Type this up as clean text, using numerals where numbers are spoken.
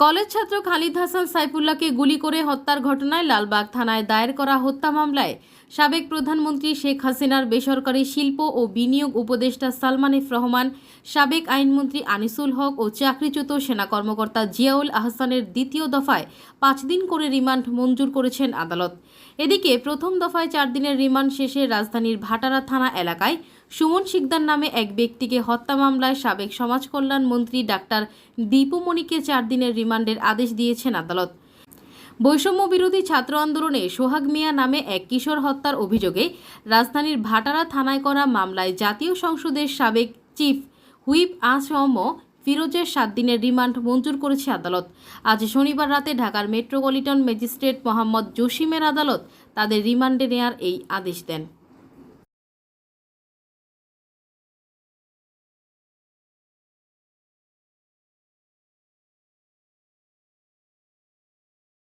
College ছাত্র খালিদ হাসান সাইফুল্লাহকে গুলি করে হত্যার ঘটনায় লালবাগ থানায় দায়ের করা হত্যা মামলায় সাবেক প্রধানমন্ত্রী শেখ হাসিনার বেসরকারি শিল্প ও বিনিয়োগ উপদেষ্টা সালমান এফ রহমান, সাবেক আইনমন্ত্রী আনিসুল হক ও চাকরিচ্যুত সেনা কর্মকর্তা জিয়াউল আহসানের দ্বিতীয় দফায় 5 দিন করে রিমান্ড মঞ্জুর করেছেন আদালত। এদিকে প্রথম দফায় 4 দিনের রিমান্ড শেষে রাজধানীর ভাটারা থানা এলাকায় সুমন শিকদার নামে এক ব্যক্তিকে হত্যা মামলায় সাবেক সমাজ কল্যাণ মন্ত্রী ডাক্তার দীপু মনিকে 4 দিনের রিমান্ডের আদেশ দিয়েছেন আদালত। বৈষম্য বিরোধী ছাত্র আন্দোলনে সোহাগ মিয়া নামে এক কিশোর হত্যার অভিযোগে রাজধানীর ভাটারা থানায় করা মামলায় জাতীয় সংসদের সাবেক চিফ হুইপ আসম ফিরোজের 7 দিনের রিমান্ড মঞ্জুর করেছে আদালত। আজ শনিবার রাতে ঢাকার মেট্রোপলিটন ম্যাজিস্ট্রেট মোহাম্মদ জসিমের আদালত তাদের রিমান্ডে নেয়ার এই আদেশ দেন।